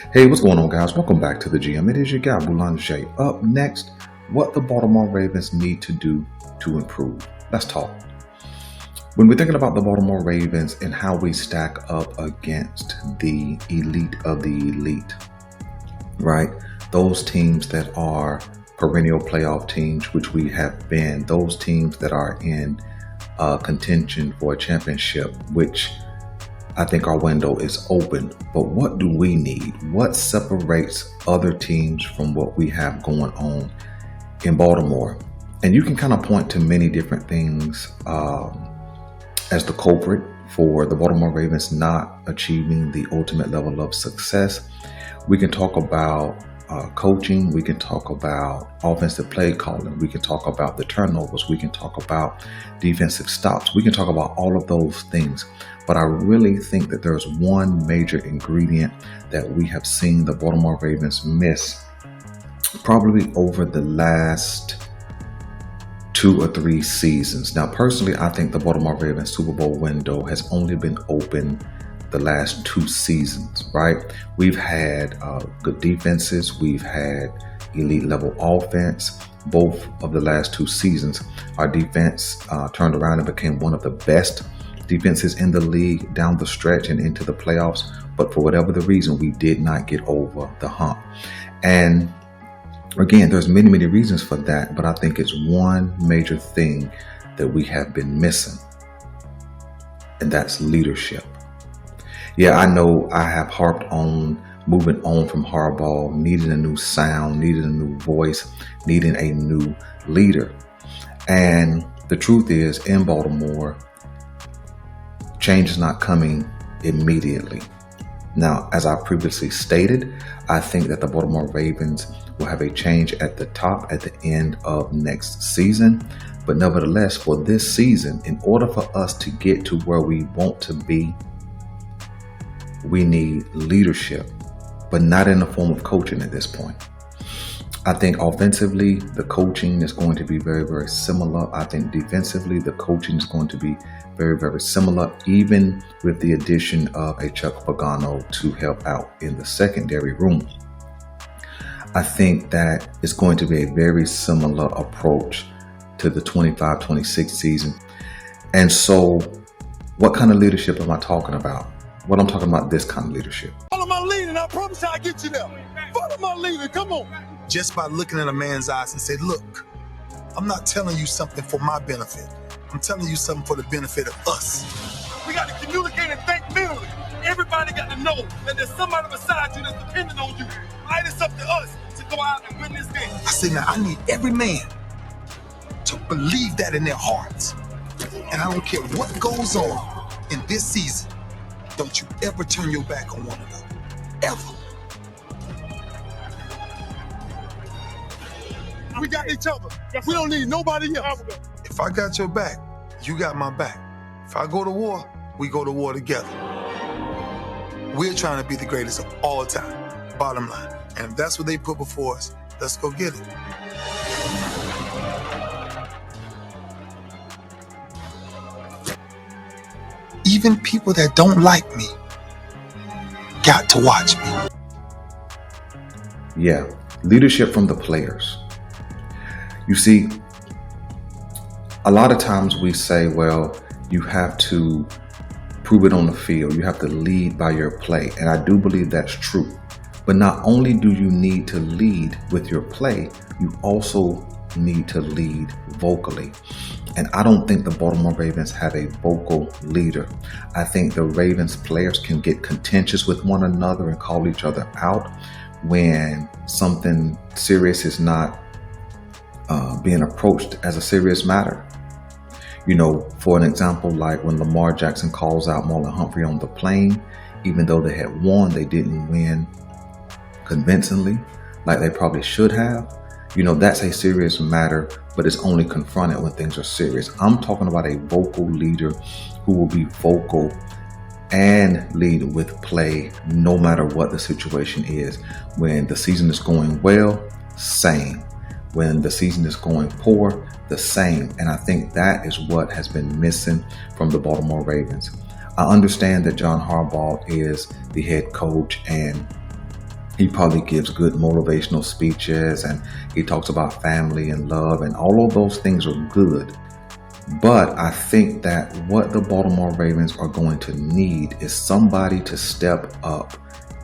Hey, what's going on, guys? Welcome back to the GM. It is your guy, Boulanger. Up next, what the Baltimore Ravens need to do to improve. Let's talk. When we're thinking about the Baltimore Ravens and how we stack up against the elite of the elite, right? Those teams that are perennial playoff teams, which we have been, those teams that are in contention for a championship, which I think our window is open. But what do we need? What separates other teams from what we have going on in Baltimore? And you can kind of point to many different things as the culprit for the Baltimore Ravens not achieving the ultimate level of success. We can talk about coaching. We can talk about offensive play calling. We can talk about the turnovers. We can talk about defensive stops. We can talk about all of those things. But I really think that there's one major ingredient that we have seen the Baltimore Ravens miss probably over the last 2 or 3 seasons. Now, personally, I think the Baltimore Ravens Super Bowl window has only been open the last 2 seasons, right? We've had good defenses. We've had elite level offense. Both of the last 2 seasons, our defense turned around and became one of the best defenses in the league down the stretch and into the playoffs. But for whatever the reason, we did not get over the hump. And again, there's many reasons for that, but I think it's one major thing that we have been missing, and that's leadership. Yeah, I know I have harped on moving on from Harbaugh, needing a new sound, needing a new voice, needing a new leader. And the truth is, in Baltimore, change is not coming immediately. Now, as I previously stated, I think that the Baltimore Ravens will have a change at the top at the end of next season. But nevertheless, for this season, in order for us to get to where we want to be, we need leadership, but not in the form of coaching at this point. I think offensively, the coaching is going to be very similar. I think defensively, the coaching is going to be very similar, even with the addition of a Chuck Pagano to help out in the secondary room. I think that it's going to be a very similar approach to the 25-26 season. And so what kind of leadership am I talking about? Well, I'm talking about this kind of leadership. Follow my lead and I promise I'll get you there. Follow my lead and come on. Just by looking in a man's eyes and say, look, I'm not telling you something for my benefit. I'm telling you something for the benefit of us. We got to communicate and think mentally. Everybody got to know that there's somebody beside you that's depending on you. Right, it's up to us to go out and win this game. I say now, I need every man to believe that in their hearts. And I don't care what goes on in this season. Don't you ever turn your back on one another. Ever. We got each other. We don't need nobody else. If I got your back, you got my back. If I go to war, we go to war together. We're trying to be the greatest of all time. Bottom line. And if that's what they put before us, let's go get it. Even people that don't like me got to watch me. Yeah, leadership from the players. You see, a lot of times we say, well, you have to prove it on the field. You have to lead by your play. And I do believe that's true. But not only do you need to lead with your play, you also need to lead vocally. And I don't think the Baltimore Ravens have a vocal leader. I think the Ravens players can get contentious with one another and call each other out when something serious is not being approached as a serious matter. You know, for an example, like when Lamar Jackson calls out Marlon Humphrey on the plane, even though they had won, they didn't win convincingly like they probably should have. You know, that's a serious matter, but it's only confronted when things are serious. I'm talking about a vocal leader who will be vocal and lead with play no matter what the situation is. When the season is going well, same. When the season is going poor, the same. And I think that is what has been missing from the Baltimore Ravens. I understand that John Harbaugh is the head coach and He probably gives good motivational speeches, and he talks about family and love, and all of those things are good. But I think that what the Baltimore Ravens are going to need is somebody to step up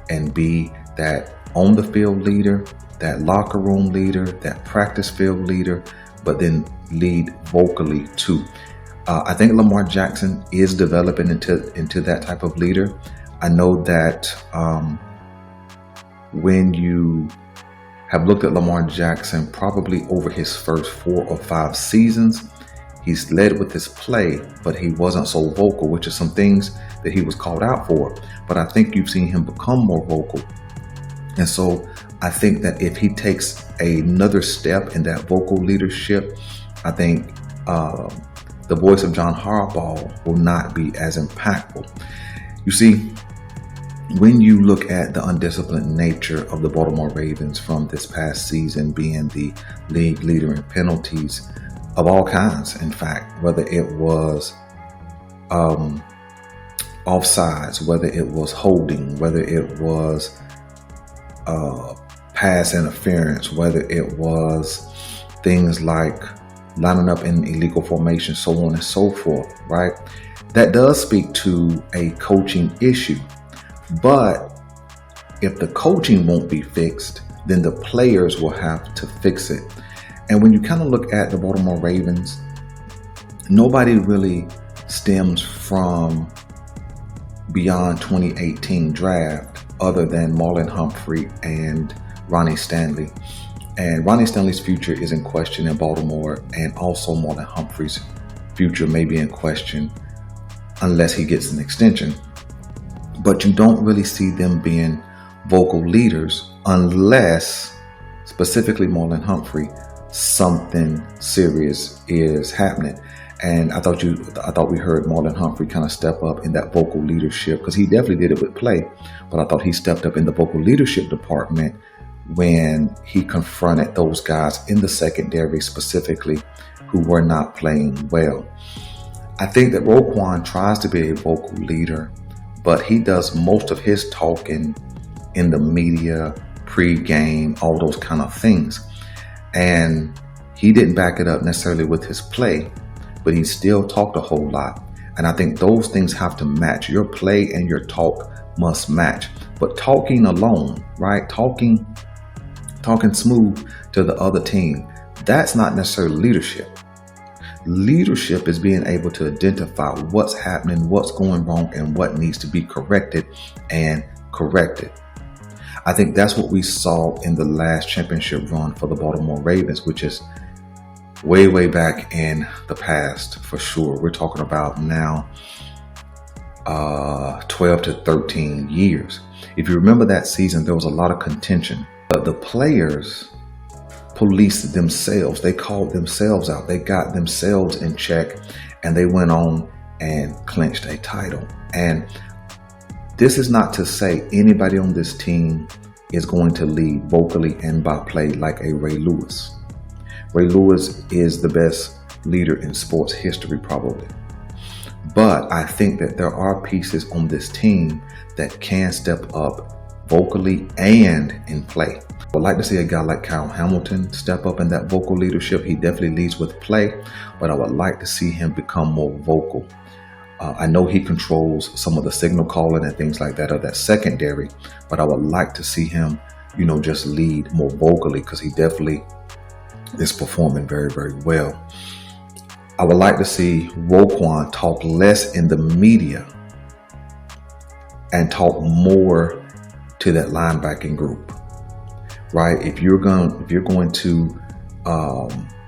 and be that on the field leader, that locker room leader, that practice field leader, but then lead vocally too. I think Lamar Jackson is developing into that type of leader. I know that when you have looked at Lamar Jackson, probably over his first 4 or 5 seasons, he's led with his play, but he wasn't so vocal, which is some things that he was called out for. But I think you've seen him become more vocal. And so I think that if he takes another step in that vocal leadership, I think the voice of John Harbaugh will not be as impactful. You see, when you look at the undisciplined nature of the Baltimore Ravens from this past season, being the league leader in penalties of all kinds, in fact, whether it was offsides, whether it was holding, whether it was pass interference, whether it was things like lining up in illegal formation, so on and so forth, right? That does speak to a coaching issue. But if the coaching won't be fixed, then the players will have to fix it. And when you kind of look at the Baltimore Ravens, nobody really stems from beyond 2018 draft other than Marlon Humphrey and Ronnie Stanley. And Ronnie Stanley's future is in question in Baltimore, and also Marlon Humphrey's future may be in question unless he gets an extension. But you don't really see them being vocal leaders unless, specifically Marlon Humphrey, something serious is happening. And I thought we heard Marlon Humphrey kind of step up in that vocal leadership, because he definitely did it with play. But I thought he stepped up in the vocal leadership department when he confronted those guys in the secondary specifically who were not playing well. I think that Roquan tries to be a vocal leader, but he does most of his talking in the media, pre-game, all those kind of things. And he didn't back it up necessarily with his play, but he still talked a whole lot. And I think those things have to match. Your play and your talk must match. But talking alone, right? Talking smooth to the other team, that's not necessarily leadership. Leadership is being able to identify what's happening, what's going wrong, and what needs to be corrected and corrected. I think that's what we saw in the last championship run for the Baltimore Ravens, which is way, way back in the past for sure. We're talking about now 12 to 13 years. If you remember that season, there was a lot of contention. But the players policed themselves. They called themselves out. They got themselves in check, and they went on and clinched a title. And this is not to say anybody on this team is going to lead vocally and by play like a Ray Lewis. Ray Lewis is the best leader in sports history, probably. But I think that there are pieces on this team that can step up vocally and in play. I would like to see a guy like Kyle Hamilton step up in that vocal leadership. He definitely leads with play, but I would like to see him become more vocal. I know he controls some of the signal calling and things like that of that secondary, but I would like to see him, just lead more vocally, because he definitely is performing very, very well. I would like to see Roquan talk less in the media and talk more to that linebacking group, right? If you're going to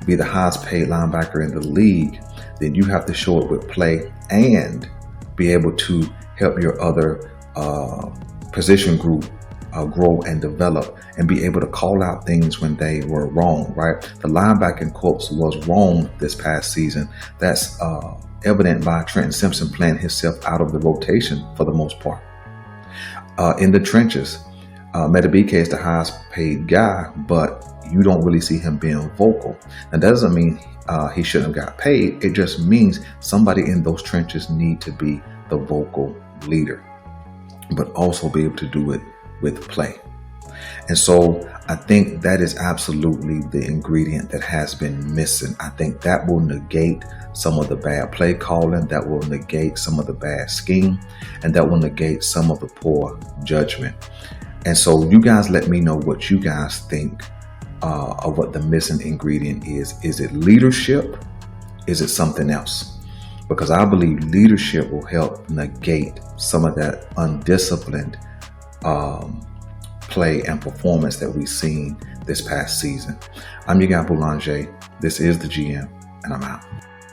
be the highest paid linebacker in the league, then you have to show it with play and be able to help your other position group grow and develop, and be able to call out things when they were wrong, right? The linebacking corps was wrong this past season. That's evident by Trenton Simpson playing himself out of the rotation for the most part. In the trenches, Metabike is the highest paid guy, but you don't really see him being vocal. Now, that doesn't mean he shouldn't have got paid. It just means somebody in those trenches need to be the vocal leader, but also be able to do it with play. And so I think that is absolutely the ingredient that has been missing. I think that will negate some of the bad play calling, that will negate some of the bad scheme, and that will negate some of the poor judgment. And so you guys let me know what you guys think of what the missing ingredient is. Is it leadership? Is it something else? Because I believe leadership will help negate some of that undisciplined play and performance that we've seen this past season. I'm your guy Boulanger. This is the GM, and I'm out.